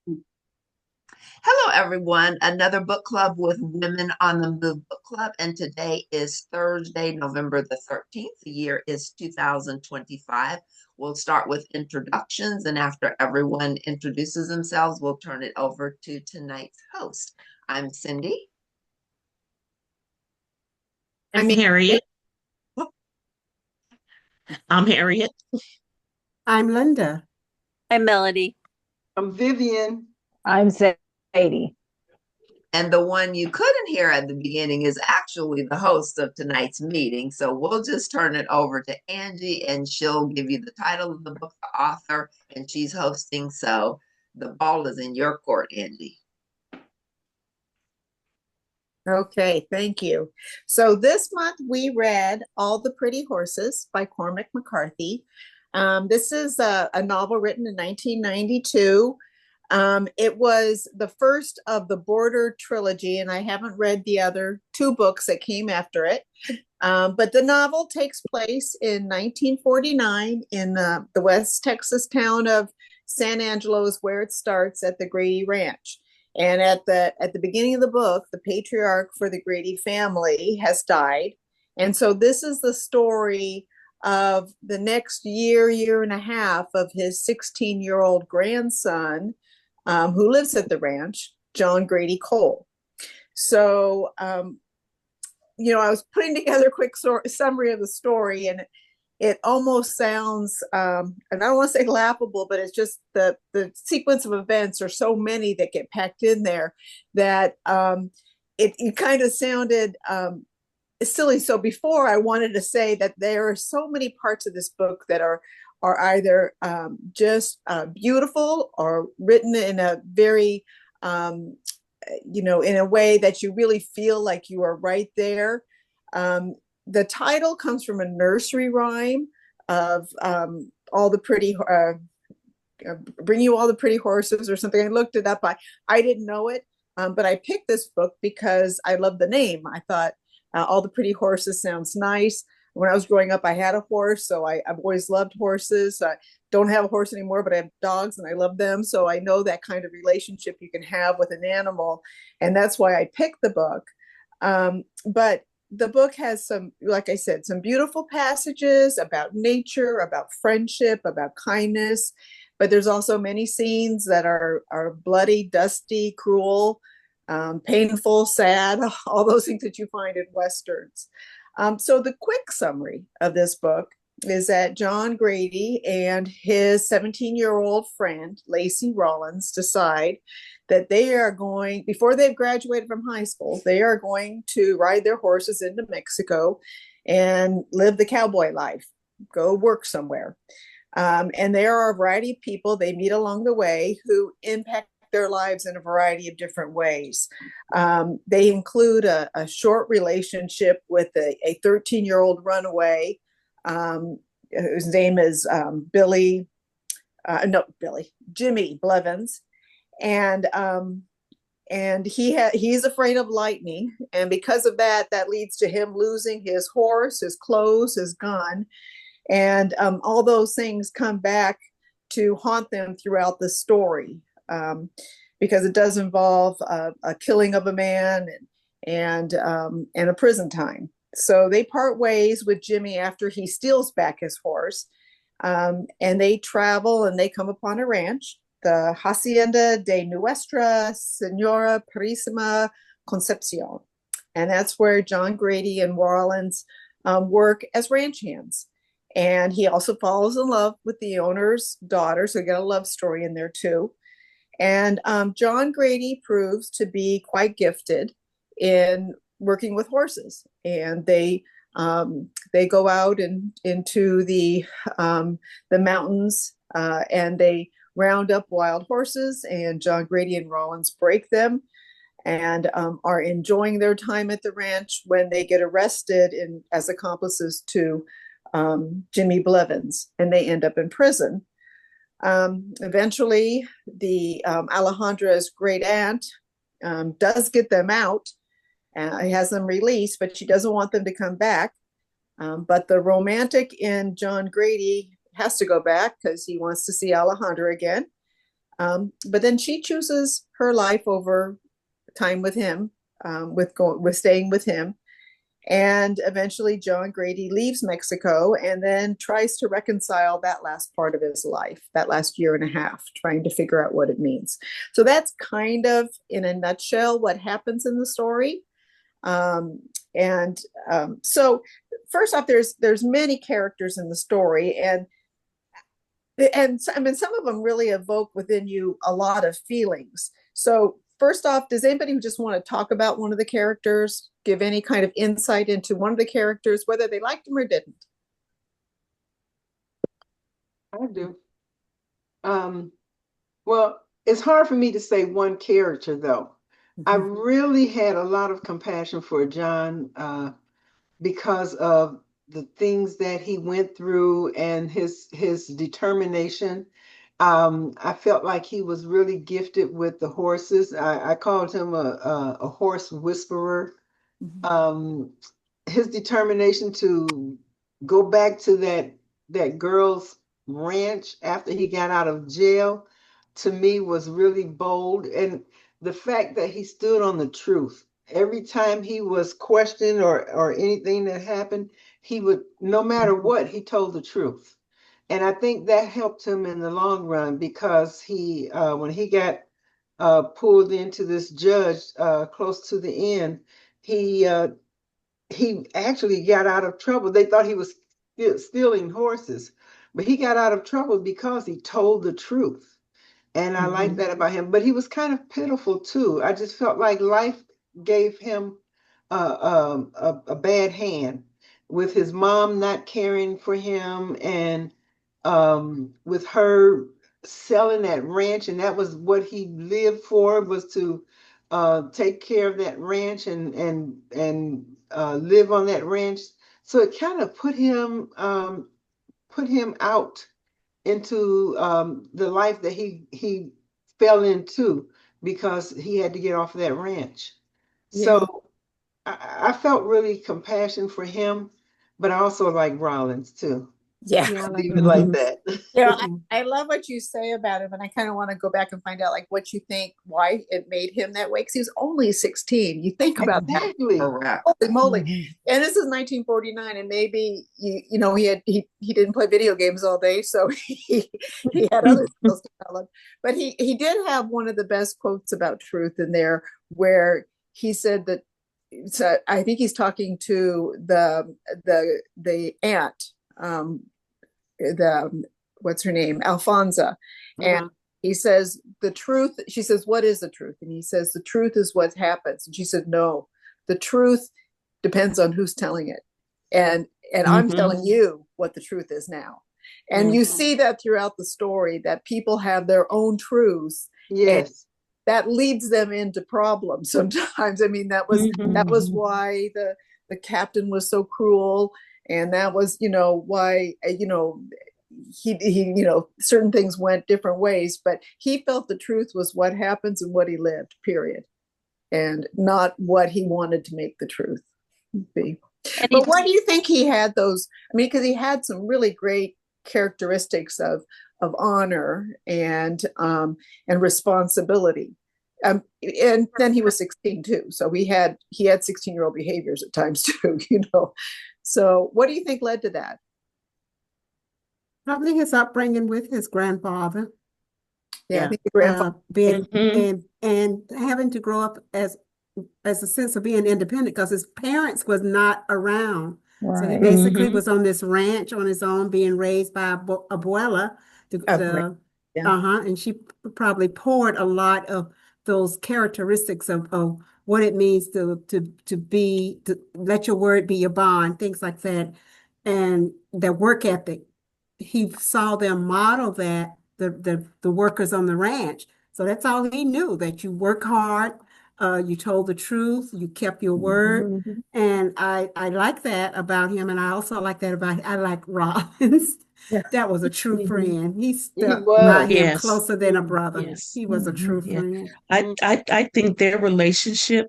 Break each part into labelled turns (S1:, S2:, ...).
S1: Hello, everyone. Another book club with Women on the Move book club. And today is Thursday, November the 13th. The year is 2025. We'll start with introductions. And after everyone introduces themselves, we'll turn it over to tonight's host. I'm Cindy.
S2: I'm Harriet. I'm Harriet.
S3: I'm Linda.
S4: I'm Melody.
S5: I'm Vivian.
S6: I'm Sadie.
S1: And the one you couldn't hear at the beginning is actually the host of tonight's meeting. So we'll just turn it over to Angie and she'll give you the title of the book, the author, and she's hosting. So the ball is in your court, Angie.
S3: Okay, thank you. So this month we read All the Pretty Horses by Cormac McCarthy. This is a novel written in 1992. It was the first of the Border trilogy, and I haven't read the other two books that came after it. But the novel takes place in 1949 in the West Texas town of San Angelo, is where it starts at the Grady Ranch. And at the beginning of the book, the patriarch for the Grady family has died. And so this is the story of the next year and a half of his 16-year-old grandson, who lives at the ranch, John Grady Cole. So, I was putting together a quick summary of the story, and it almost sounds, and I don't want to say laughable, but it's just the sequence of events are so many that get packed in there that it kind of sounded silly. So before, I wanted to say that there are so many parts of this book that are either just beautiful or written in a very, in a way that you really feel like you are right there. The title comes from a nursery rhyme of all the pretty, bring you all the pretty horses or something. I looked it up. I didn't know it, but I picked this book because I love the name. I thought all the pretty horses sounds nice. When I was growing up, I had a horse, so I've always loved horses. I don't have a horse anymore, but I have dogs and I love them. So I know that kind of relationship you can have with an animal. And that's why I picked the book. But the book has some, like I said, some beautiful passages about nature, about friendship, about kindness. But there's also many scenes that are bloody, dusty, cruel, painful, sad, all those things that you find in Westerns. So the quick summary of this book is that John Grady and his 17-year-old friend, Lacey Rollins, decide that they are going, before they've graduated from high school, they are going to ride their horses into Mexico and live the cowboy life, go work somewhere. And there are a variety of people they meet along the way who impact their lives in a variety of different ways. They include a short relationship with a 13-year-old runaway, whose name is Jimmy Blevins. And he's afraid of lightning. And because of that, that leads to him losing his horse, his clothes, his gun. And all those things come back to haunt them throughout the story. Because it does involve a killing of a man and a prison time. So they part ways with Jimmy after he steals back his horse, and they travel and they come upon a ranch, the Hacienda de Nuestra Senora Purísima Concepcion, and that's where John Grady and Rollins work as ranch hands. And he also falls in love with the owner's daughter, so you get a love story in there too. And John Grady proves to be quite gifted in working with horses, and they go out into the mountains, and they round up wild horses. And John Grady and Rollins break them, and are enjoying their time at the ranch when they get arrested as accomplices to Jimmy Blevins, and they end up in prison. Eventually, the Alejandra's great aunt does get them out and has them released, but she doesn't want them to come back. But the romantic in John Grady has to go back because he wants to see Alejandra again. But then she chooses her life over time with him, with staying with him. And eventually, John Grady leaves Mexico and then tries to reconcile that last part of his life, that last year and a half, trying to figure out what it means. So that's kind of, in a nutshell, what happens in the story. And so, first off, there's many characters in the story, and I mean, some of them really evoke within you a lot of feelings. So first off, does anybody just want to talk about one of the characters, give any kind of insight into one of the characters, whether they liked them or didn't?
S5: I do. Well, it's hard for me to say one character though. I really had a lot of compassion for John because of the things that he went through and his determination. I felt like he was really gifted with the horses. I called him a horse whisperer. Um, his determination to go back to that girl's ranch after he got out of jail, to me, was really bold. And the fact that he stood on the truth every time he was questioned or anything that happened, he would, no matter what, he told the truth. And I think that helped him in the long run, because he when he got pulled into this judge close to the end, he he actually got out of trouble. They thought he was stealing horses, but he got out of trouble because he told the truth. And I like that about him. But he was kind of pitiful too. I just felt like life gave him a bad hand, with his mom not caring for him, and with her selling that ranch, and that was what he lived for, was to take care of that ranch and live on that ranch. So it kind of put him out into the life that he fell into, because he had to get off of that ranch.
S3: Yeah.
S5: So I felt really compassion for him, but I also like Rollins too.
S3: Yeah.
S4: Yeah, I like
S5: Leave it like
S4: him.
S5: that.
S3: I love what you say about him, and I kind of want to go back and find out like what you think, why it made him that way, because he was only 16. You think about that.
S5: Exactly.
S1: Correct.
S3: Holy moly. And this is 1949, and maybe you know he didn't play video games all day, so he had other skills developed. But he did have one of the best quotes about truth in there, where he said that, so I think he's talking to the aunt, the what's her name, Alfonso, and he says the truth. She says, "What is the truth?" And he says, "The truth is what happens." And she said, "No, the truth depends on who's telling it, and I'm telling you what the truth is now." And you see that throughout the story, that people have their own truths.
S5: Yes.
S3: That leads them into problems sometimes. I mean, that was why the captain was so cruel, and that was, why, he certain things went different ways, but he felt the truth was what happens and what he lived, period, and not what he wanted to make the truth be. But why do you think he had those? I mean, because he had some really great characteristics of honor and responsibility. And then he was 16 too, so he had 16-year-old behaviors at times too. So what do you think led to that?
S4: Probably his upbringing with his grandfather,
S3: I think the grandfather
S4: being and having to grow up as a sense of being independent, because his parents was not around. So he basically was on this ranch on his own, being raised by abuela. And she probably poured a lot of those characteristics of what it means to let your word be your bond, things like that, and their work ethic. He saw them model that, the workers on the ranch. So that's all he knew, that you work hard, you told the truth, you kept your word. And I like that about him. And I also like that I like Rollins. That was a true friend. He stuck by him closer than a brother.
S2: Yes.
S4: He was a true friend.
S2: I think their relationship,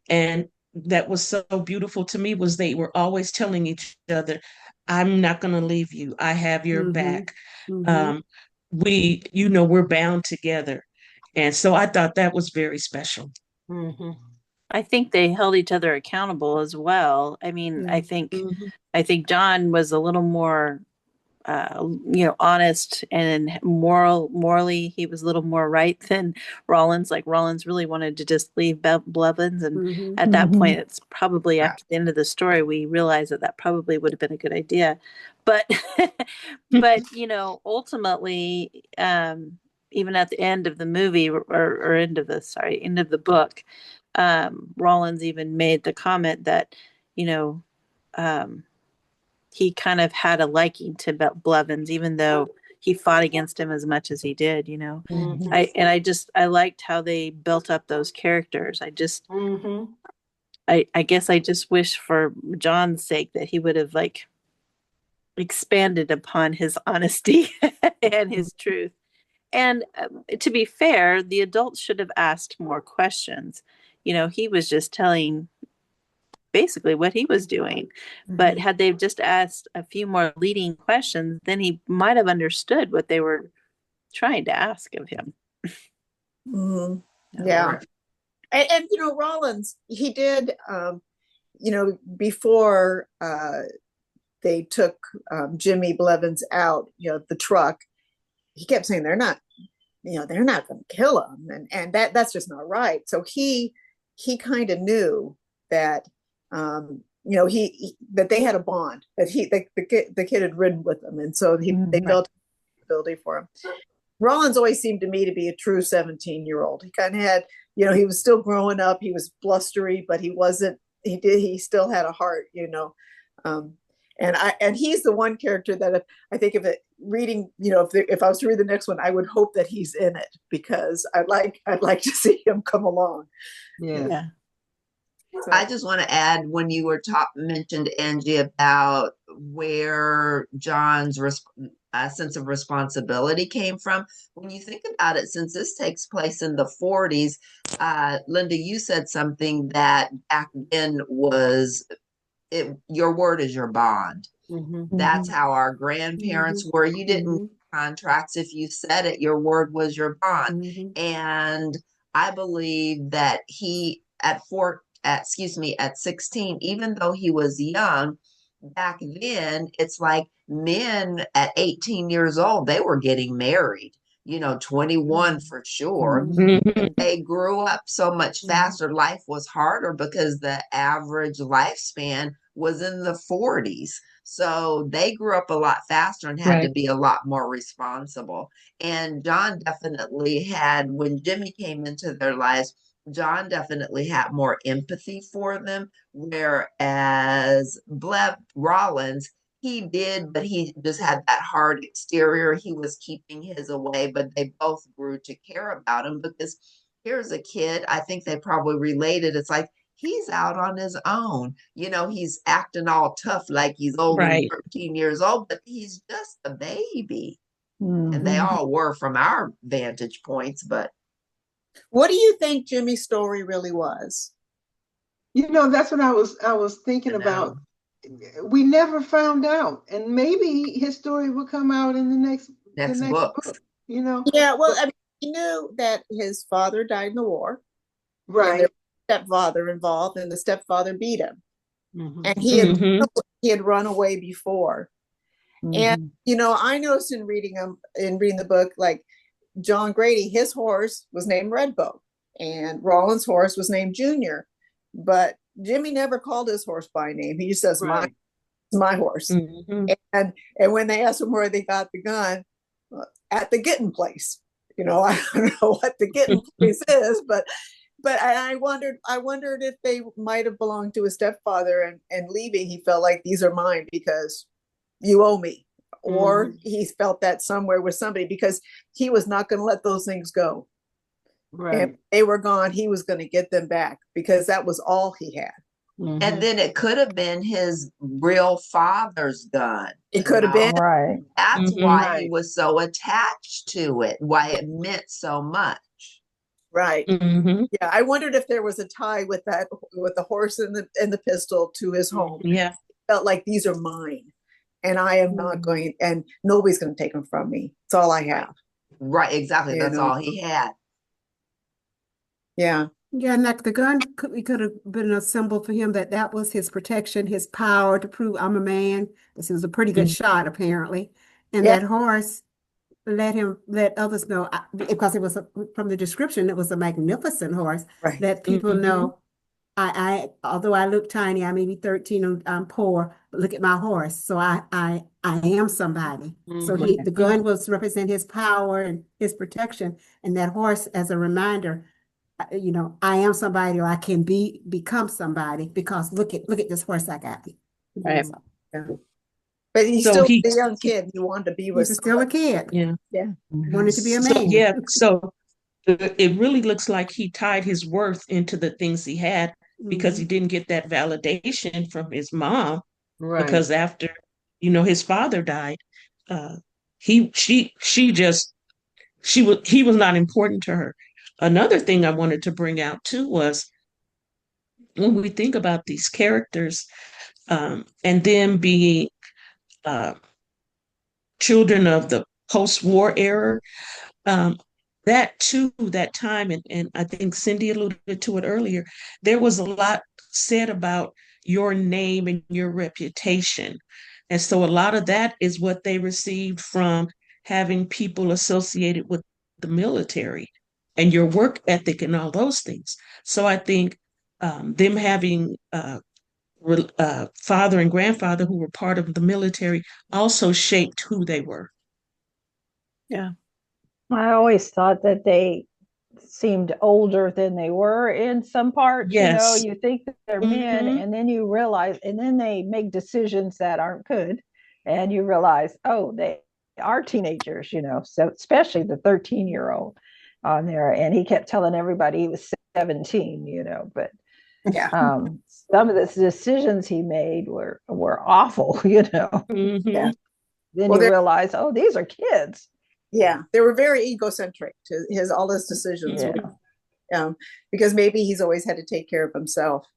S2: and that was so beautiful to me, was they were always telling each other, I'm not going to leave you. I have your back. we're bound together. And so I thought that was very special.
S5: Mm-hmm.
S7: I think they held each other accountable as well. I mean,
S4: Yeah.
S2: Mhm.
S7: I think John was a little more honest and morally, he was a little more right than Rollins. Like Rollins really wanted to just leave Blevins. And
S4: Mhm.
S7: at that
S6: Mhm.
S7: point, it's probably
S1: Right.
S7: after the end of the story, we realized that probably would have been a good idea. But, but, ultimately, even at the end of the movie or end of the book, Rollins even made the comment that, you know, um, he kind of had a liking to Blevins, even though he fought against him as much as he did.
S5: Mm-hmm.
S7: I liked how they built up those characters.
S5: Mm-hmm.
S7: I guess I just wish for John's sake that he would have like expanded upon his honesty and his truth. And to be fair, the adults should have asked more questions. He was just telling basically what he was doing. But had they just asked a few more leading questions, then he might have understood what they were trying to ask of him.
S3: Mhm.
S7: Yeah.
S3: Yeah.
S1: Right.
S3: And Rollins, he did, before they took Jimmy Blevins out, the truck, he kept saying they're not going to kill him, and that's just not right. So he kind of knew that that they had a bond, that the kid had ridden with them, and so they
S6: Mhm.
S3: built ability for him. Rollins always seemed to me to be a true 17-year-old. He kind of had, he was still growing up. He was blustery, but he wasn't. He still had a heart, Um, and he's the one character that I think of it reading, if I was to read the next one, I would hope that he's in it, because I'd like to see him come along.
S5: Yes.
S7: Yeah.
S3: So,
S1: I just want to add, when you were mentioned, Angie, about where John's sense of responsibility came from. When you think about it, since this takes place in the 40s, Linda, you said something that back then was your word is your bond.
S5: Mm-hmm.
S1: That's
S6: Mhm.
S1: how our grandparents were. You didn't
S4: Mhm.
S1: contracts. If you said it, your word was your bond.
S4: Mhm.
S1: And I believe that he at 16, even though he was young, back then it's like men at 18 years old, they were getting married, 21 for sure.
S6: Mhm.
S1: And they grew up so much faster. Life was harder because the average lifespan was in the 40s. So they grew up a lot faster and had to
S2: Right.
S1: be a lot more responsible. And John definitely had, when Jimmy came into their lives, John definitely had more empathy for them, whereas Rollins, he did, but he just had that hard exterior. He was keeping his away, but they both grew to care about him, because here's a kid, I think they probably related. It's like he's out on his own. He's acting all tough like he's only
S2: Right.
S1: 13 years old, but he's just a baby. And they
S6: Mhm.
S1: all were from our vantage points, but
S3: what do you think Jimmy's story really was?
S5: That's what I was thinking
S1: I
S5: about.
S1: know.
S5: We never found out, and maybe his story will come out in the
S1: Next
S5: next
S1: books.
S5: book.
S3: Yeah, well,
S5: But-
S3: I mean, he knew that his father died in the war, and there
S5: right.
S3: was a stepfather involved, and the stepfather beat him,
S5: Mm-hmm.
S3: and
S2: Mhm.
S3: he had run away before. And
S6: Mhm.
S3: I noticed in reading the book, like John Grady, his horse was named Redbow, and Rollins' horse was named Junior, but Jimmy never called his horse by name. He just says,
S5: Right.
S3: my horse.
S2: Mhm.
S3: And when they asked him where they got the gun, at the Gittin place. I don't know what the Gittin place is, but I wondered if they might have belonged to his stepfather, and leaving, he felt like these are mine because you owe me. Or he felt that somewhere with somebody, because he was not going to let those things go. And
S5: Right.
S3: if they were gone, he was going to get them back, because that was all he had.
S5: Mm-hmm.
S1: And then it could have been his real father's gun.
S3: It could have been.
S6: Right.
S1: That's
S2: Mhm.
S1: why he
S5: Right.
S1: was so attached to it, why it meant so much.
S3: Right.
S2: Mhm.
S3: Yeah, I wondered if there was a tie with the horse and the pistol to his home.
S2: Yeah.
S3: Felt like these are mine, and I am not going, and nobody's going to take them from me. It's all I have.
S1: Right, exactly.
S3: You
S1: That's
S3: know,
S1: all he had.
S3: yeah,
S4: Yeah, and like the gun could have been a symbol for him that that was his protection, his power to prove I'm a man. This was a pretty good
S2: Mhm.
S4: shot, apparently. And
S3: yeah,
S4: that horse let others know because it was from the description, it was a magnificent horse.
S3: right.
S4: Let people
S2: Mhm.
S4: know although I look tiny, I may be 13, I'm poor, but look at my horse. So I am somebody. So
S5: Mhm.
S4: the gun was represent his power and his protection, and that horse as a reminder, I am somebody, or I can become somebody because look at this horse I got.
S7: Right.
S4: So
S3: Yeah. But he's
S2: So
S3: still
S2: he,
S3: a young kid. He wanted to be with
S4: he's still a
S3: somebody.
S4: kid,
S2: yeah.
S3: Yeah.
S4: wanted to be a
S2: So
S4: man.
S2: yeah, so it really looks like he tied his worth into the things he had because he
S4: Mhm.
S2: didn't get that validation from his mom
S5: Right.
S2: because after, his father died, uh, he was not important to her. Another thing I wanted to bring out too was when we think about these characters, and them being uh, children of the post-war era, um, that too, that time, and I think Cindy alluded to it earlier, there was a lot said about your name and your reputation. And so a lot of that is what they received from having people associated with the military and your work ethic and all those things. So I think them having father and grandfather who were part of the military also shaped who they were.
S7: Yeah.
S6: I always thought that they seemed older than they were in some parts.
S2: Yes.
S6: You think that they're men,
S2: Hmm.
S6: and then you realize, and then they make decisions that aren't good, and you realize, oh, they are teenagers. So especially the 13-year-old on there, and he kept telling everybody he was 17. But
S3: Yeah.
S6: some of the decisions he made were awful.
S3: Yeah.
S2: Hmm.
S6: Then
S3: Well,
S6: you
S3: there,
S6: realize, oh, these are kids.
S3: yeah, they were very egocentric. All his decisions were,
S6: Yeah,
S3: because maybe he's always had to take care of himself.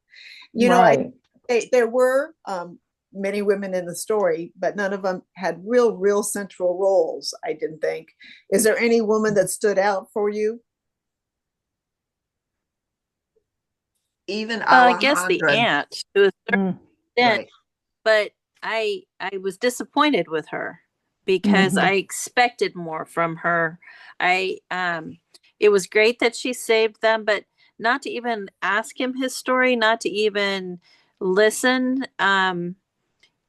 S6: right.
S3: There were many women in the story, but none of them had real central roles. I didn't think. Is there any woman that stood out for you?
S1: Even
S7: I guess the
S1: Alejandra,
S7: aunt to a certain
S6: Mm.
S7: extent,
S1: right.
S7: but I was disappointed with her because
S6: Mm-hmm.
S7: I expected more from her. I It was great that she saved them, but not to even ask him his story, not to even listen.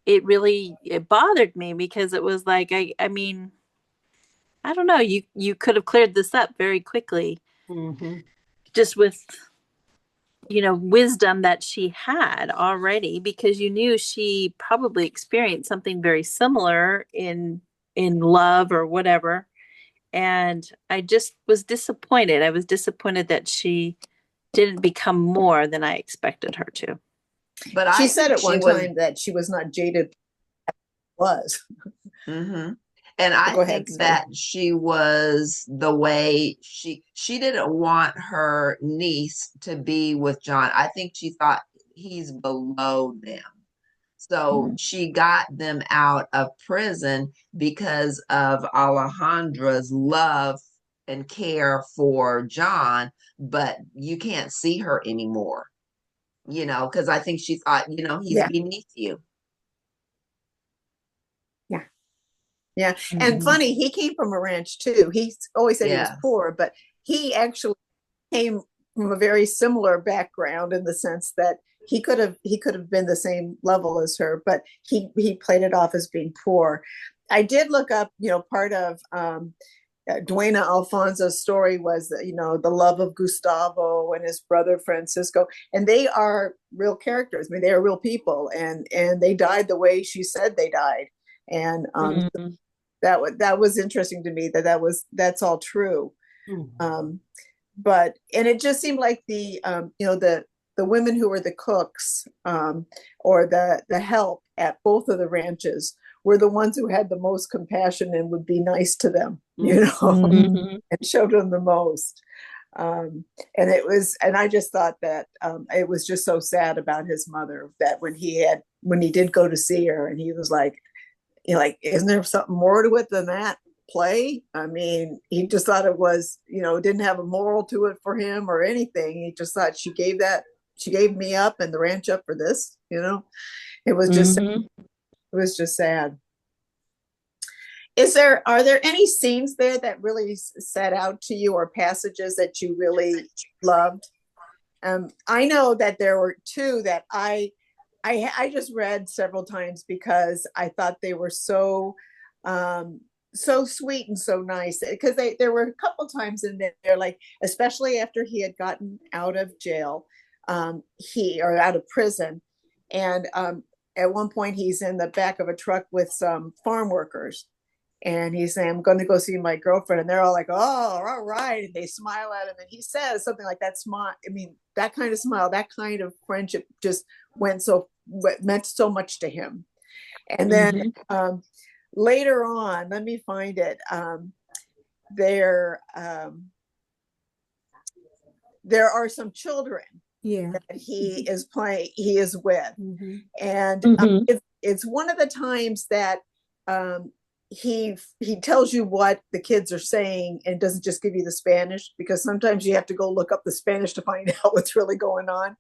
S7: It bothered me because it was like I mean, I don't know, you could have cleared this up very quickly
S5: Mhm.
S7: just with wisdom that she had already because you knew she probably experienced something very similar in love or whatever. And I just was disappointed. I was disappointed that she didn't become more than I expected her to.
S1: But
S3: She
S1: I
S3: said
S1: think
S3: at
S1: she
S3: one
S1: was,
S3: time that she was not jaded. Was.
S1: hmm and I
S3: Go ahead.
S1: think
S3: Sorry.
S1: that she was the way she didn't want her niece to be with John. I think she thought he's below them. So
S6: Mm.
S1: she got them out of prison because of Alejandra's love and care for John, but you can't see her anymore, because I think she thought, he's
S3: Yeah.
S1: beneath you.
S3: Yeah. Yeah. And
S6: Mhm.
S3: funny, he came from a ranch too. He always said he was
S1: Yes.
S3: poor, but he actually came from a very similar background in the sense that he could have been the same level as her, but he played it off as being poor. I did look up, part of Duena Alfonso's story was that, the love of Gustavo and his brother Francisco, and they are real characters. I mean, they are real people, and they died the way she said they died, and
S2: Mhm.
S3: that was interesting to me that's all true.
S5: Mhm.
S3: Um, and it just seemed like the women who were the cooks, or the help at both of the ranches were the ones who had the most compassion and would be nice to them,
S6: Mhm.
S2: Mhm.
S3: and showed them the most. um, and I just thought that it was just so sad about his mother, that when he did go to see her, and he was like, like, isn't there something more to it than that? play. I mean, he just thought it was, didn't have a moral to it for him or anything. He just thought she gave me up and the ranch up for this. It was just,
S2: Mm-hmm.
S3: it was just sad. Are there any scenes there that really set out to you, or passages that you really loved? I know that there were two that I just read several times because I thought they were so sweet and so nice, because there were a couple times in there, like especially after he had gotten out of jail, or out of prison, and at one point he's in the back of a truck with some farm workers, and he's saying, I'm going to go see my girlfriend. And they're all like, oh, all right. And they smile at him. And he says something like that smile. I mean, that kind of smile, that kind of friendship just meant so much to him. And then later on, let me find it. There are some children that he is with. And it's one of the times that he tells you what the kids are saying and doesn't just give you the Spanish, because sometimes you have to go look up the Spanish to find out what's really going on.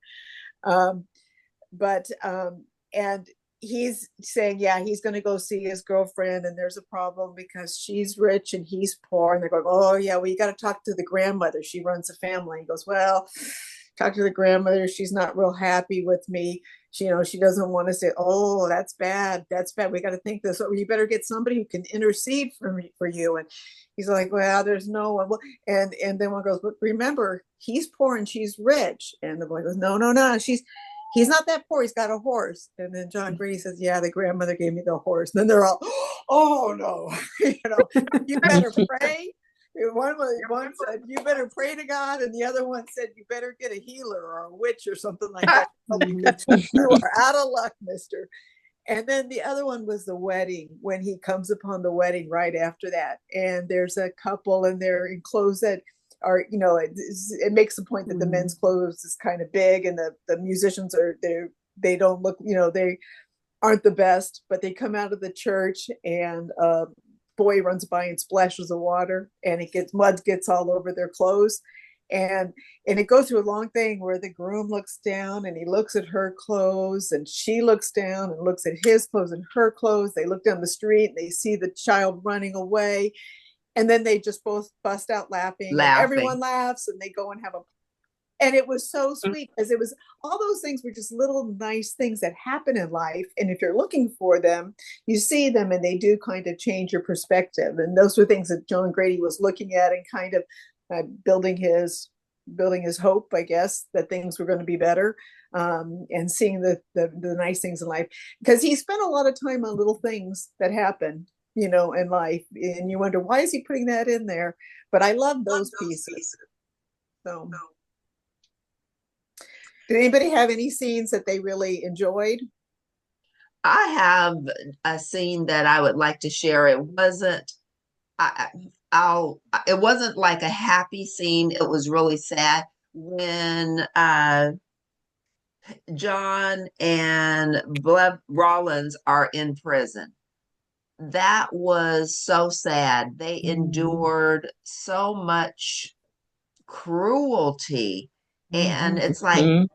S3: And he's saying, yeah, he's going to go see his girlfriend, and there's a problem because she's rich and he's poor. And they're going, oh yeah, well, you got to talk to the grandmother. She runs a family. He goes, well, talk to the grandmother. She's not real happy with me. She doesn't want to say, oh, that's bad. We got to think this. You better get somebody who can intercede for you. And he's like, well, there's no one. And then one goes, but remember, he's poor and she's rich. And the boy goes, no. He's not that poor. He's got a horse. And then John Grady says, yeah, the grandmother gave me the horse. And then they're all, oh no, you better pray. One said, you better pray to God. And the other one said, you better get a healer or a witch or something like that. You are out of luck, mister. And then the other one was the wedding, when he comes upon the wedding right after that. And there's a couple, and they're in clothes that are, it makes the point that the men's clothes is kind of big, and the musicians they don't look, they aren't the best, but they come out of the church, and boy runs by and splashes the water, and mud gets all over their clothes, and it goes through a long thing where the groom looks down and he looks at her clothes, and she looks down and looks at his clothes and her clothes. They look down the street and they see the child running away, and then they just both bust out laughing. And everyone laughs, and they go and have a. And it was so sweet, because it was, all those things were just little nice things that happen in life. And if you're looking for them, you see them, and they do kind of change your perspective. And those were things that John Grady was looking at, and kind of building his hope, I guess, that things were going to be better, and seeing the nice things in life. Because he spent a lot of time on little things that happen, in life. And you wonder, why is he putting that in there? But I love those pieces. So. Did anybody have any scenes that they really enjoyed?
S1: I have a scene that I would like to share. It wasn't, it wasn't like a happy scene. It was really sad when John and Bleb Rollins are in prison. That was so sad. They endured so much cruelty, and it's like,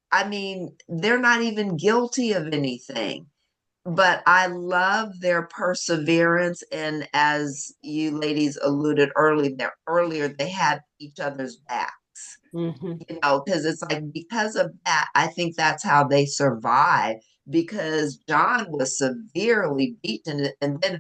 S1: I mean, they're not even guilty of anything, but I love their perseverance. And as you ladies alluded earlier, they had each other's backs, because it's like, because of that, I think that's how they survived, because John was severely beaten. And then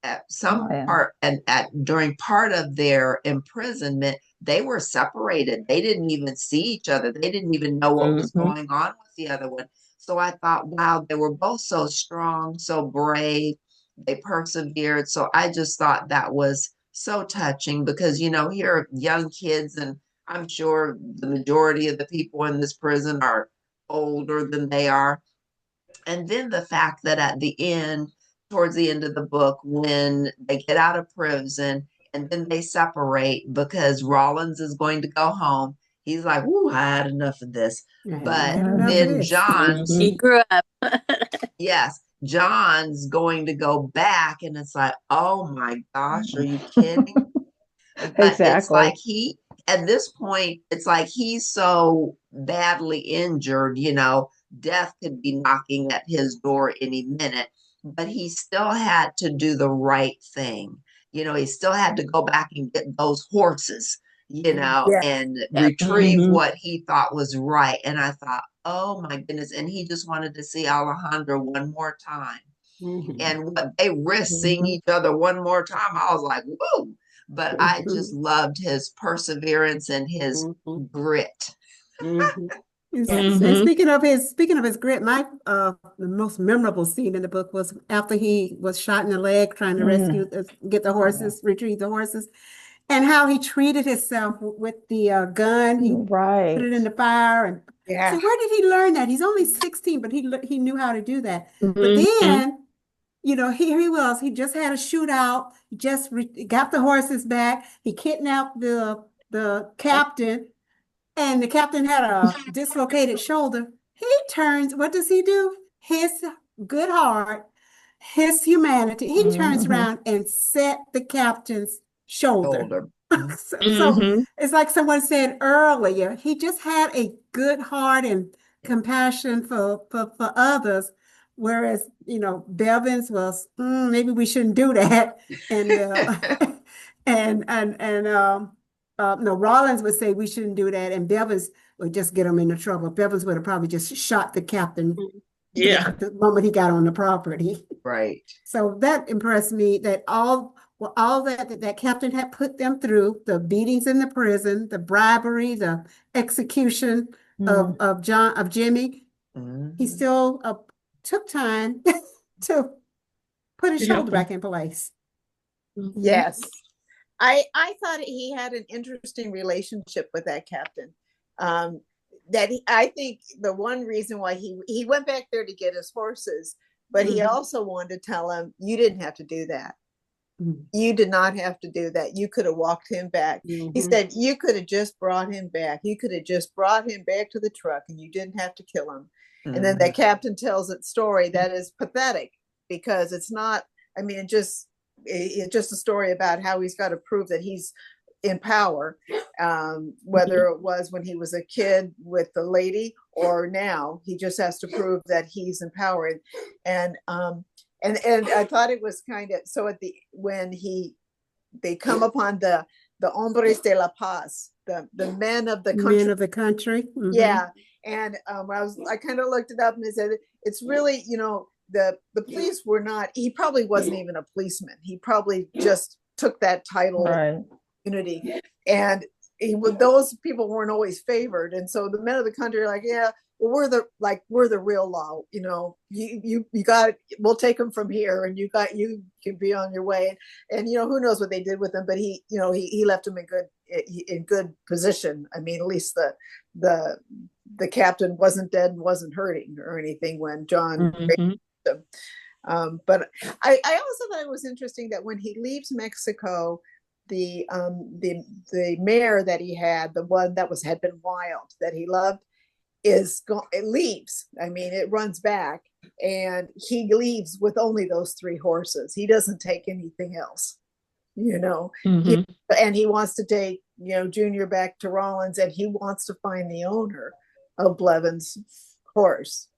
S1: at some part, and during part of their imprisonment, they were separated. They didn't even see each other. They didn't even know what was going on with the other one. So I thought, wow, they were both so strong, so brave. They persevered. So I just thought that was so touching, because, here are young kids, and I'm sure the majority of the people in this prison are older than they are. And then the fact that at the end, towards the end of the book, when they get out of prison and then they separate because Rollins is going to go home, he's like, "Ooh, I had enough of this." But then John,
S7: he grew up.
S1: yes, John's going to go back, and it's like, oh my gosh, are you kidding? But it's
S6: Exactly.
S1: like at this point, it's like he's so badly injured, death could be knocking at his door any minute, but he still had to do the right thing. He still had to go back and get those horses,
S3: Yeah.
S1: and
S7: Yep.
S1: retrieve what he thought was right. And I thought, oh my goodness. And he just wanted to see Alejandro one more time. And what they risked seeing each other one more time, I was like, whoa. But I just loved his perseverance and his grit.
S4: Yes. And speaking of his grit, the most memorable scene in the book was after he was shot in the leg trying to get the horses, retrieve the horses, and how he treated himself with the gun. He put it in the fire, and
S3: Yeah.
S4: so where did he learn that? He's only 16, but he knew how to do that. But
S2: Mhm.
S4: then, here he was. He just had a shootout. He just got the horses back. He kidnapped the captain. And the captain had a dislocated shoulder. He turns, what does he do? His good heart, his humanity, he turns around and set the captain's shoulder.
S1: Older.
S4: So it's like someone said earlier, he just had a good heart and compassion for others. Whereas, Bevins was, maybe we shouldn't do that. And no, Rollins would say we shouldn't do that, and Bevins would just get him into trouble. Bevins would have probably just shot the captain
S2: Yeah.
S4: the moment he got on the property.
S1: Right.
S4: So that impressed me that all that captain had put them through, the beatings in the prison, the bribery, the execution of Jimmy, he still took time to put his
S2: To help
S4: shoulder
S2: him.
S4: back in place.
S3: Yes. I thought he had an interesting relationship with that captain. I think the one reason why he went back there to get his horses, but he also wanted to tell him, you didn't have to do that. You did not have to do that. You could have walked him back. He said, you could have just brought him back. You could have just brought him back to the truck and you didn't have to kill him. And then the captain tells that story that is pathetic because it's not, I mean, it's just a story about how he's got to prove that he's in power, whether it was when he was a kid with the lady or now. He just has to prove that he's in power. And I thought it was kind of so when they come upon the hombres de la paz, the men of the country.
S4: Men of the country.
S3: Yeah. And I kind of looked it up and it said it's really, the police were not, he probably wasn't even a policeman. He probably just took that title of unity. And those people weren't always favored. And so the men of the country are like, yeah, well, we're the real law, you got it. We'll take them from here and you can be on your way. And who knows what they did with him, but he left him in good position. I mean, at least the captain wasn't dead and wasn't hurting or anything when John him. But I also thought it was interesting that when he leaves Mexico, the mare that he had, the one that had been wild that he loved, it leaves. I mean, it runs back and he leaves with only those 3 horses. He doesn't take anything else, and he wants to take, Junior back to Rollins, and he wants to find the owner of Blevins' horse,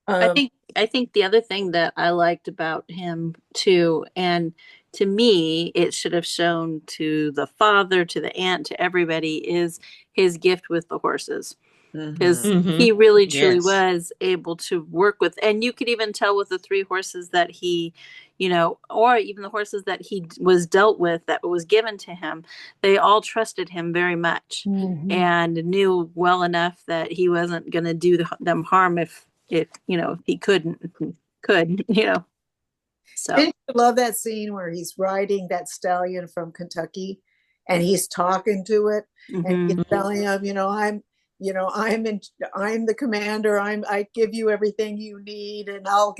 S7: I think the other thing that I liked about him too, and to me, it should have shown to the father, to the aunt, to everybody, is his gift with the horses. Because he really truly was able to work with, and you could even tell with the 3 horses that he, or even the horses that he was dealt with, that was given to him, they all trusted him very much and knew well enough that he wasn't going to do them harm if he could. So
S3: didn't you love that scene where he's riding that stallion from Kentucky and he's talking to it and he's telling him, I'm the commander. I give you everything you need, and I'll,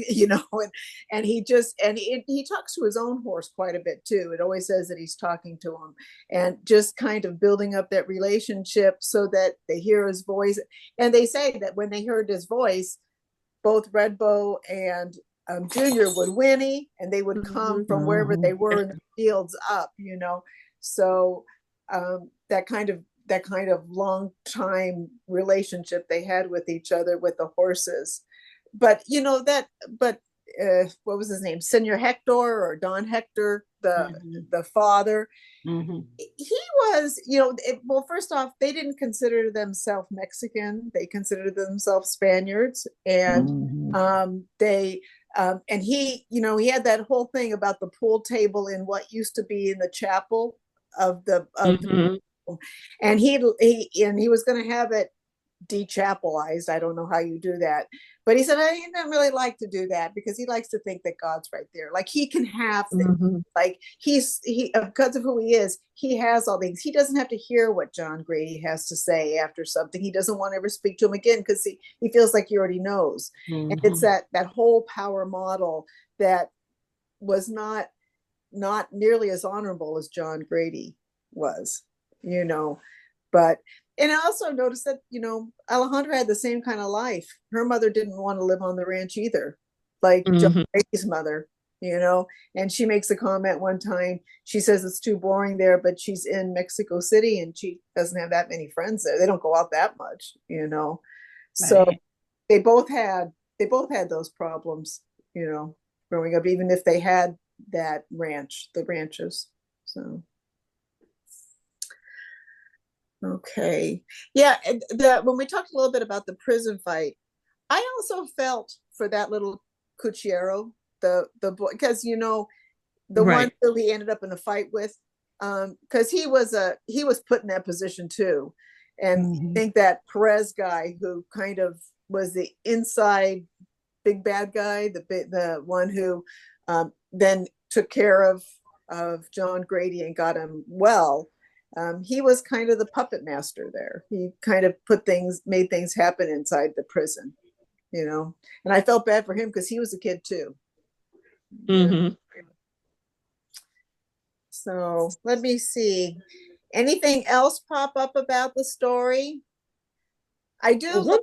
S3: and he talks to his own horse quite a bit too. It always says that he's talking to him, and just kind of building up that relationship so that they hear his voice. And they say that when they heard his voice, both Red Bow and Junior would whinny, and they would come from wherever they were in the fields up, So that kind of long time relationship they had with each other with the horses. But what was his name? Senor Hector or Don Hector, the father. He was, well, first off, they didn't consider themselves Mexican. They considered themselves Spaniards. And and he had that whole thing about the pool table in what used to be in the chapel of the and he was going to have it de-chapelized. I don't know how you do that, but he said I didn't really like to do that because he likes to think that God's right there, like he can have things. Like he because of who he is, he has all things. He doesn't have to hear what John Grady has to say after something. He doesn't want to ever speak to him again because he feels like he already knows. And it's that whole power model that was not nearly as honorable as John Grady was, but and I also noticed that, Alejandra had the same kind of life. Her mother didn't want to live on the ranch either, like John Brady's mother, and she makes a comment one time. She says it's too boring there, but she's in Mexico City and she doesn't have that many friends there. They don't go out that much, So they both had those problems, growing up, even if they had the ranches. So. Okay. Yeah. When we talked a little bit about the prison fight, I also felt for that little Cuchero, the boy, because the one who he ended up in a fight with, because he was put in that position too. And I think that Perez guy who kind of was the inside big bad guy, the one who then took care of John Grady and got him well. He was kind of the puppet master there. He kind of made things happen inside the prison, and I felt bad for him because he was a kid too. So let me see. Anything else pop up about the story? I do love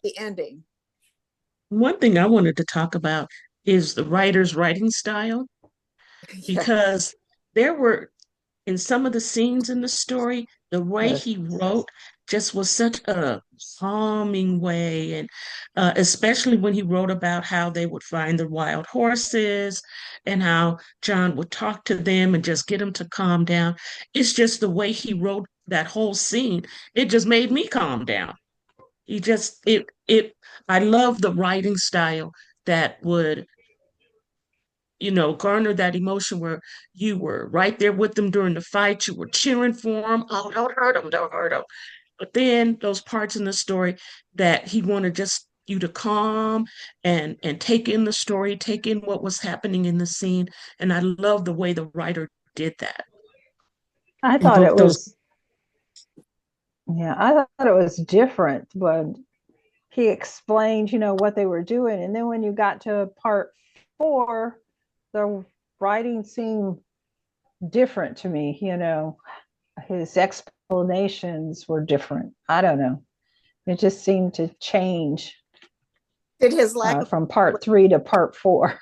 S3: the ending.
S2: One thing I wanted to talk about is the writer's writing style, because there were, in some of the scenes in the story, the way he wrote just was such a calming way. And especially when he wrote about how they would find the wild horses and how John would talk to them and just get them to calm down. It's just the way he wrote that whole scene. It just made me calm down. I love the writing style that would garner that emotion where you were right there with them during the fight. You were cheering for them. Oh, don't hurt them, don't hurt them. But then those parts in the story that he wanted just you to calm and take in the story, take in what was happening in the scene. And I love the way the writer did that.
S6: I thought it was different when he explained, what they were doing. And then when you got to part 4, the writing seemed different to me, his explanations were different. I don't know. It just seemed to change.
S3: Did his lack
S6: from part 3 to part 4.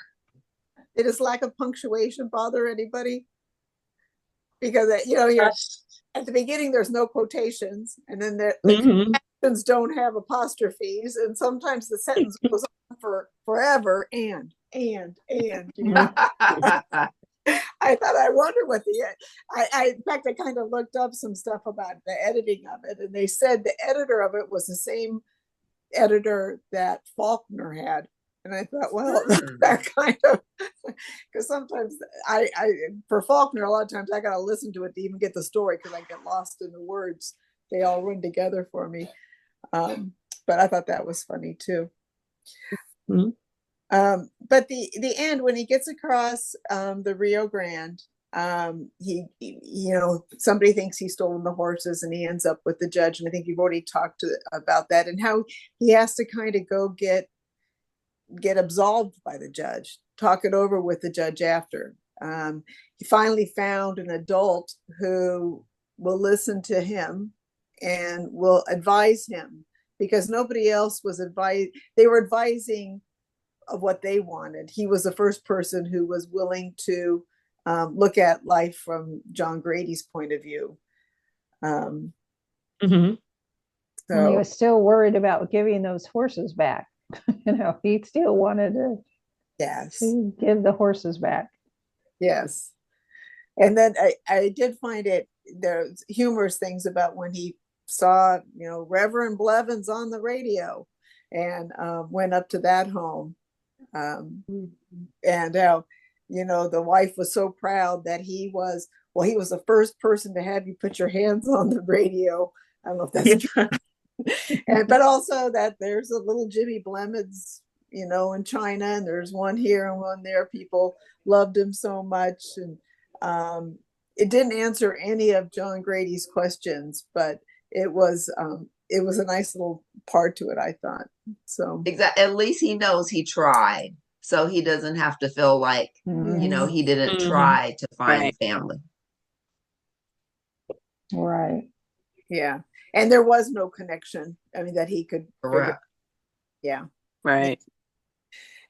S3: Did his lack of punctuation bother anybody? Because, at the beginning, there's no quotations, and then the captions don't have apostrophes, and sometimes the sentence goes on for forever, and. I thought, I wonder what in fact, I kind of looked up some stuff about the editing of it, and they said the editor of it was the same editor that Faulkner had. And I thought, well, that kind of, because sometimes for Faulkner, a lot of times I got to listen to it to even get the story because I get lost in the words. They all run together for me. But I thought that was funny too. But the end, when he gets across the Rio Grande, somebody thinks he's stolen the horses and he ends up with the judge. And I think you've already talked about that and how he has to kind of go get absolved by the judge, talk it over with the judge after. He finally found an adult who will listen to him and will advise him, because nobody else was they were advising of what they wanted. He was the first person who was willing to look at life from John Grady's point of view. Um,
S2: Mhm.
S6: And he
S3: so
S6: was still worried about giving those horses back. He still wanted
S3: yes,
S6: to give the horses back.
S3: yes. And then I did find there's humorous things about when he saw, Reverend Blevins on the radio, and went up to that home. And how, the wife was so proud that he was the first person to have you put your hands on the radio. I don't know if that's true. But also that there's a little Jimmy Blemons, in China, and there's one here and one there. People loved him so much. And it didn't answer any of John Grady's questions, but it was a nice little part to it, I thought. So
S1: Exactly. At least he knows he tried. So he doesn't have to feel like, he didn't
S2: Mhm.
S1: try to find
S7: Right.
S1: family.
S6: Right.
S3: yeah. And there was no connection, that he could figure.
S1: Correct.
S3: Yeah.
S7: Right.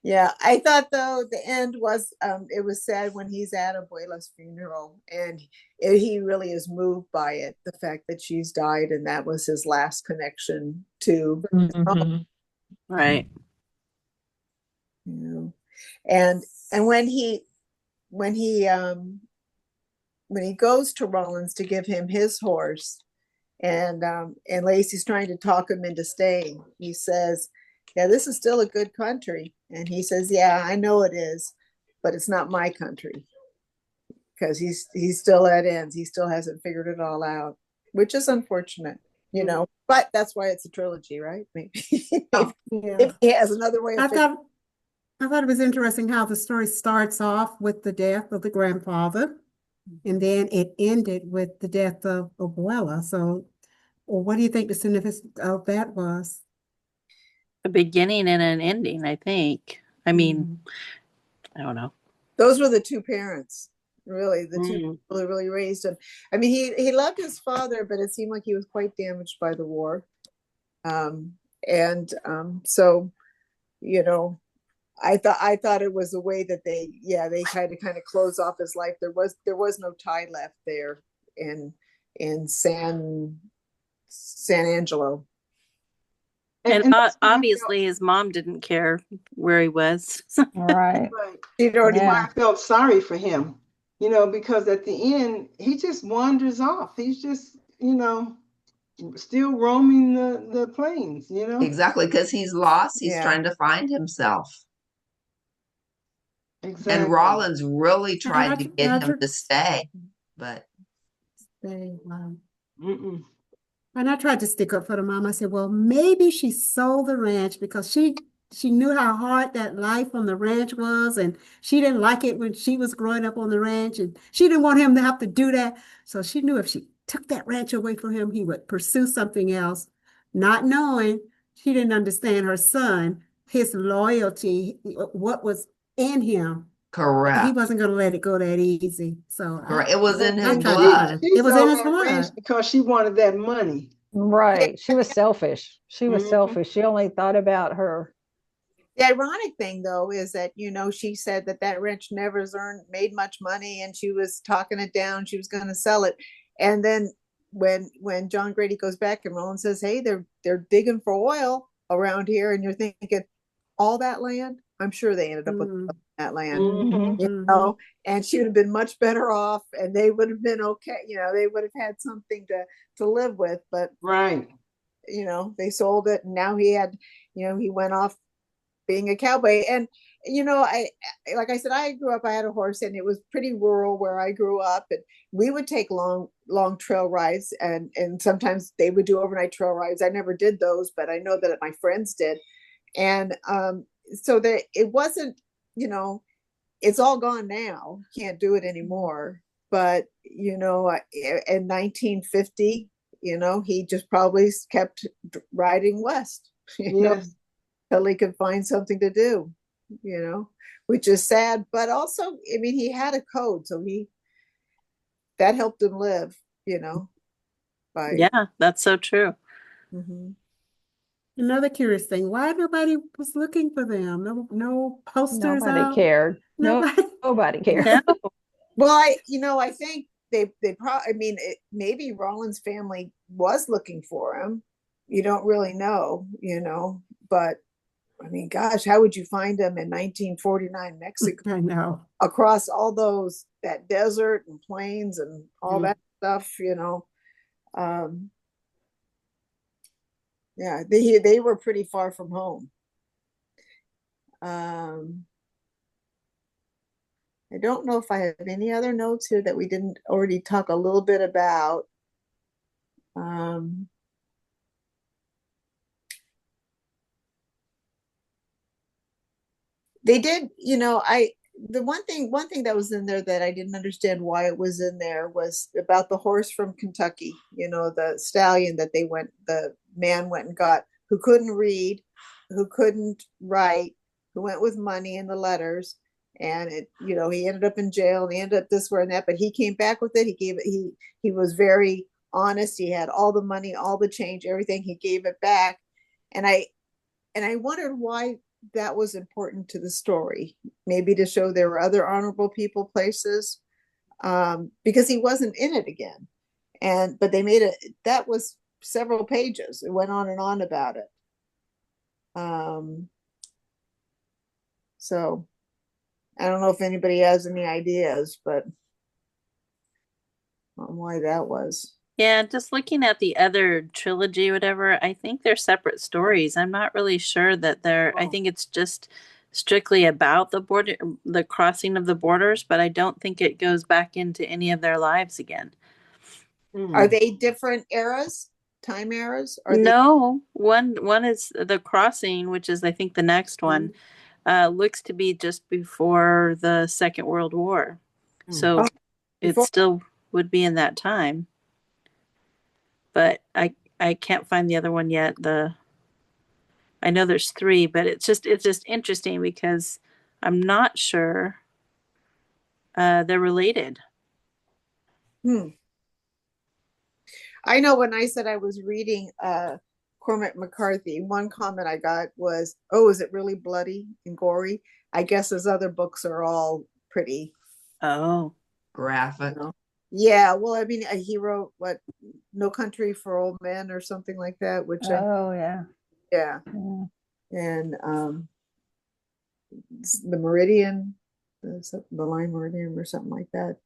S3: Yeah, I thought though the end was it was sad when he's at Abuela's funeral, and he really is moved by it, the fact that she's died, and that was his last connection to
S2: Mhm.
S7: Right.
S3: and when he goes to Rollins to give him his horse, and Lacey's trying to talk him into staying, he says, yeah, this is still a good country. And he says, yeah, I know it is, but it's not my country. Because he's still at ends. He still hasn't figured it all out, which is unfortunate, but that's why it's a trilogy, right? Maybe if he has another way of
S4: I thought it was interesting how the story starts off with the death of the grandfather, and then it ended with the death of Abuela. So, what do you think the significance of that was?
S7: A beginning and an ending, I think. I mean, I don't know.
S3: Those were the two parents, really, the two
S7: Mm.
S3: people who really raised him. I mean, he loved his father, but it seemed like he was quite damaged by the war. So, I thought it was a way that they kind of closed off his life. There was no tie left there in San Angelo.
S7: And obviously his mom didn't care where he was.
S6: Right.
S3: She'd already
S6: Yeah.
S5: I felt sorry for him, because at the end he just wanders off. He's just, still roaming the plains,
S1: Exactly. Because he's lost. He's
S3: Yeah.
S1: trying to find himself.
S5: Exactly.
S1: And Rollins really
S4: And
S1: tried to get him to stay, but
S4: Wow.
S5: Mm-mm.
S4: And I tried to stick up for the mom. I said, well, maybe she sold the ranch because she knew how hard that life on the ranch was, and she didn't like it when she was growing up on the ranch, and she didn't want him to have to do that. So she knew if she took that ranch away from him, he would pursue something else, not knowing she didn't understand her son, his loyalty, what was in him. He
S1: correct.
S4: wasn't going to let it go that easy. So
S1: Correct. It was in his
S4: I tried to
S1: blood.
S5: She
S4: It was in
S5: sold
S4: his
S5: that ranch
S4: blood.
S5: because she wanted that money.
S6: Right. She was selfish. She was
S5: Mhm.
S6: selfish. She only thought about her.
S3: The ironic thing, though, is that she said that ranch never made much money, and she was talking it down. She was going to sell it, and then when John Grady goes back and Roland says, "Hey, they're digging for oil around here," and you're thinking, all that land. I'm sure they ended up with that land,
S5: Mhm.
S3: and she would have been much better off, and they would have been okay. They would have had something to live with, but
S5: Right.
S3: they sold it, and now he had, he went off being a cowboy. And I like I said, I grew up, I had a horse, and it was pretty rural where I grew up, and we would take long trail rides, and sometimes they would do overnight trail rides. I never did those, but I know that my friends did. And so that it wasn't, it's all gone now, can't do it anymore. But in 1950, he just probably kept riding west,
S5: Yes.
S3: until he could find something to do, which is sad. But also, I mean, he had a code, so that helped him live, by
S7: Yeah, that's so true.
S3: Mhm.
S4: Another curious thing, why nobody was looking for them? No posters
S6: Nobody
S4: out.
S6: cared.
S4: Nobody.
S6: Nobody cared.
S7: No.
S3: Well, I think they probably, I mean, maybe Roland's family was looking for him. You don't really know, but I mean, gosh, how would you find him in 1949 Mexico
S4: I know.
S3: across all that desert and plains and all that stuff, yeah, they were pretty far from home. I don't know if I have any other notes here that we didn't already talk a little bit about. They did, the one thing that was in there that I didn't understand why it was in there was about the horse from Kentucky, the stallion that the man went and got, who couldn't read, who couldn't write, who went with money in the letters. And he ended up in jail and he ended up this way and that, but he came back with it. He was very honest. He had all the money, all the change, everything. He gave it back. And I wondered why that was important to the story, maybe to show there were other honorable people, places, because he wasn't in it again. But they made that was several pages. It went on and on about it. So I don't know if anybody has any ideas, but on why that was.
S7: Yeah, just looking at the other trilogy, whatever, I think they're separate stories. I'm not really sure that I think it's just strictly about the crossing of the borders, but I don't think it goes back into any of their lives again.
S3: Are they different eras, time eras?
S7: No, one is the crossing, which is I think the next one, looks to be just before the Second World War. So it still would be in that time. But I can't find the other one yet. I know there's 3, but it's just interesting because I'm not sure they're related.
S3: I know when I said I was reading Cormac McCarthy, one comment I got was, "Oh, is it really bloody and gory?" I guess his other books are all pretty
S1: graphic.
S3: Yeah, well, I mean, he wrote No Country for Old Men or something like that, which
S6: yeah.
S3: And the Meridian, the Line Meridian or something like that.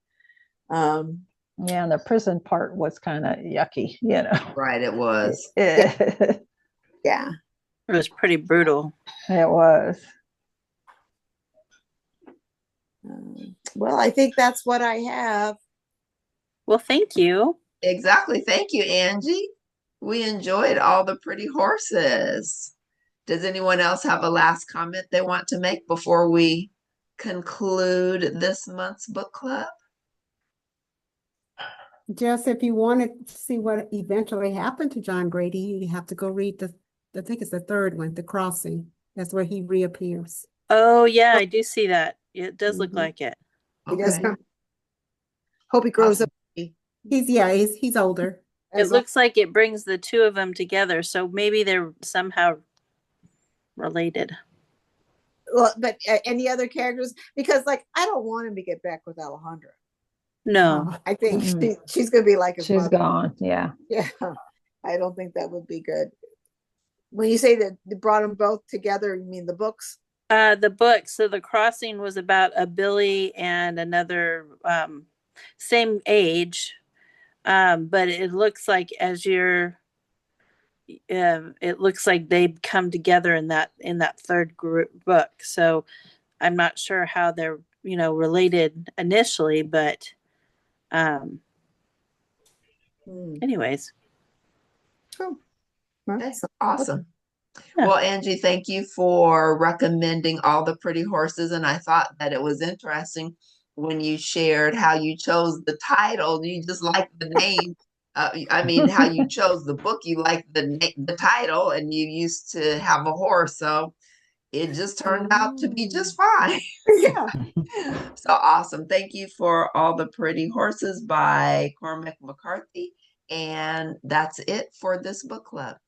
S6: Yeah, and the prison part was kind of yucky,
S1: Right, it was.
S3: Yeah.
S7: It was pretty brutal.
S6: It was.
S3: Well, I think that's what I have.
S7: Well, thank you.
S1: Exactly. Thank you, Angie. We enjoyed all the pretty horses. Does anyone else have a last comment they want to make before we conclude this month's book club?
S4: Just if you wanted to see what eventually happened to John Grady, you have to go read I think it's the third one, The Crossing. That's where he reappears.
S7: Oh, yeah, I do see that. It does look like it.
S1: Okay.
S3: Hope he grows up.
S4: He's older.
S7: It looks like it brings the two of them together, so maybe they're somehow related.
S3: Well, but any other characters? Because I don't want him to get back with Alejandra.
S7: No.
S3: I think she's going to be like his
S6: She's
S3: mother.
S6: gone. Yeah.
S3: Yeah. I don't think that would be good. When you say that they brought them both together, you mean the books?
S7: The book. So The Crossing was about a Billy and another same age, but it looks like it looks like they come together in that third group book. So I'm not sure how they're related initially, but anyways.
S3: Oh,
S1: that's awesome. Yeah. Well, Angie, thank you for recommending All the Pretty Horses. And I thought that it was interesting when you shared how you chose the title. You just like the name. I mean, how you chose the book. You like the title, and you used to have a horse, so it just turned out to be just fine.
S3: Yeah.
S1: So awesome. Thank you for All the Pretty Horses by Cormac McCarthy. And that's it for this book club.